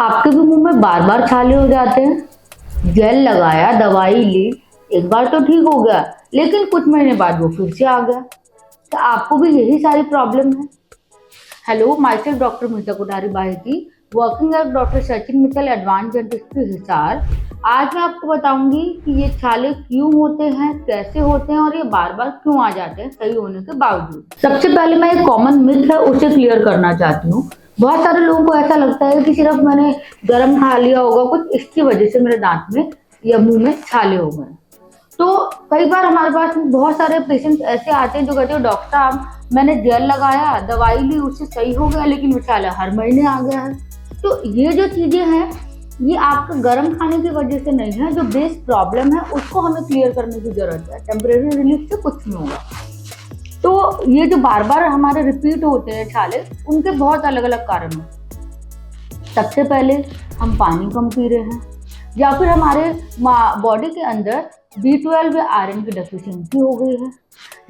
आपके भी मुंह में बार बार छाले हो जाते हैं? जेल लगाया, दवाई ली, एक बार तो ठीक हो गया, लेकिन कुछ महीने बाद वो फिर से आ गया। तो आपको भी यही सारी प्रॉब्लम है? Hello, myself doctor Meeta Kothari Baheti, working as doctor Sachin Mittal, advance dentistry Hisar. आज मैं आपको बताऊंगी कि ये छाले क्यों होते हैं, कैसे होते हैं और ये बार बार क्यों आ जाते हैं सही होने के बावजूद। सबसे पहले मैं एक कॉमन मिथ है उसे क्लियर करना चाहती हूँ। बहुत सारे लोगों को ऐसा लगता है कि सिर्फ मैंने गर्म खा लिया होगा कुछ, इसकी वजह से मेरे दांत में या मुंह में छाले हो गए। तो कई बार हमारे पास बहुत सारे पेशेंट्स ऐसे आते हैं जो कहते हैं डॉक्टर साहब मैंने जेल लगाया, दवाई ली, उससे सही हो गया, लेकिन वो छाला हर महीने आ गया है। तो ये जो चीजें हैं ये आपका गर्म खाने की वजह से नहीं है, जो बेस प्रॉब्लम है उसको हमें क्लियर करने की जरूरत है। टेम्परेरी रिलीफ से कुछ नहीं होगा। तो ये जो बार बार हमारे रिपीट होते हैं छाले, उनके बहुत अलग अलग कारण हैं। सबसे पहले हम पानी कम पी रहे हैं, या फिर हमारे बॉडी के अंदर B12 या आयरन की डेफिशिएंसी हो गई है,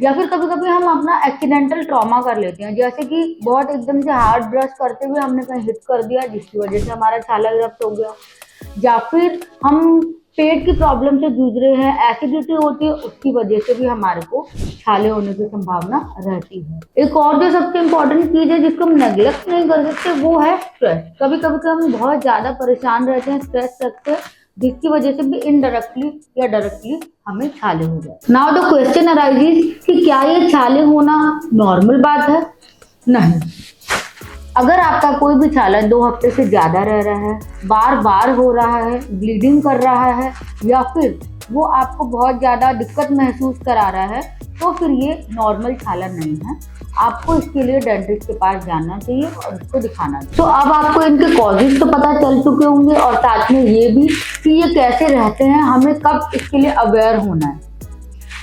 या फिर कभी कभी हम अपना एक्सीडेंटल ट्रॉमा कर लेते हैं, जैसे कि बहुत एकदम से हार्ड ब्रश करते हुए हमने कहीं हिट कर दिया जिसकी वजह से हमारा छाला इरप्ट हो गया, या फिर हम पेट की प्रॉब्लम से जूझ रहे हैं, एसिडिटी होती है, उसकी वजह से भी हमारे को छाले होने की संभावना रहती है। एक और जो सबसे इम्पोर्टेंट चीज है जिसको हम नेग्लेक्ट नहीं कर सकते वो है स्ट्रेस। कभी कभी हम बहुत ज्यादा परेशान रहते हैं, स्ट्रेस रखते हैं, जिसकी वजह से भी इनडायरेक्टली या डायरेक्टली हमें छाले हो जाए। नाउ द क्वेश्चन अराइजेस कि क्या ये छाले होना नॉर्मल बात है? नहीं। अगर आपका कोई भी छाला 2 हफ्ते से ज्यादा रह रहा है, बार बार हो रहा है, ब्लीडिंग कर रहा है, या फिर वो आपको बहुत ज्यादा दिक्कत महसूस करा रहा है, तो फिर ये नॉर्मल छाला नहीं है। आपको इसके लिए डेंटिस्ट के पास जाना चाहिए और उसको दिखाना चाहिए। तो अब आपको इनके कॉजेज तो पता चल चुके होंगे और साथ में ये भी कि ये कैसे रहते हैं, हमें कब इसके लिए अवेयर होना है।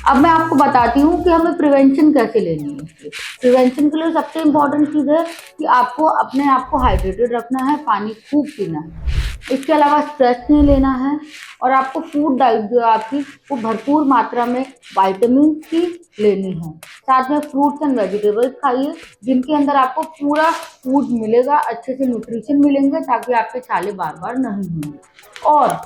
अब मैं आपको बताती हूँ कि हमें प्रिवेंशन कैसे लेनी है। प्रिवेंशन के लिए सबसे इम्पोर्टेंट चीज़ है कि आपको अपने आप को हाइड्रेटेड रखना है, पानी खूब पीना है, इसके अलावा स्ट्रेस नहीं लेना है, और आपको फूड डाइट जो है आपकी वो भरपूर मात्रा में विटामिन की लेनी है। साथ में फ्रूट्स एंड वेजिटेबल्स खाइए जिनके अंदर आपको पूरा फूड मिलेगा, अच्छे से न्यूट्रिशन मिलेंगे, ताकि आपके छाले बार बार नहीं होंगे। और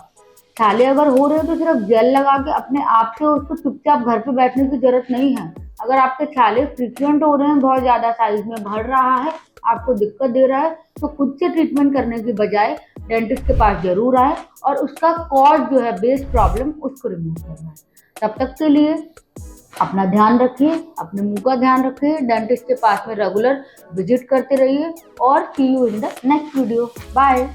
छाले अगर हो रहे हैं तो सिर्फ जेल लगा के अपने आप से उसको चुपचाप घर पे बैठने की जरूरत नहीं है। अगर आपके छाले फ्रिक्वेंट हो रहे हैं, बहुत ज्यादा साइज में बढ़ रहा है, आपको दिक्कत दे रहा है, तो खुद से ट्रीटमेंट करने की बजाय डेंटिस्ट के पास जरूर आए और उसका कॉज जो है बेस प्रॉब्लम उसको रिमूव करना है। तब तक के लिए अपना ध्यान रखिए, अपने मुंह का ध्यान रखिए, डेंटिस्ट के पास में रेगुलर विजिट करते रहिए और see you in the next video. Bye.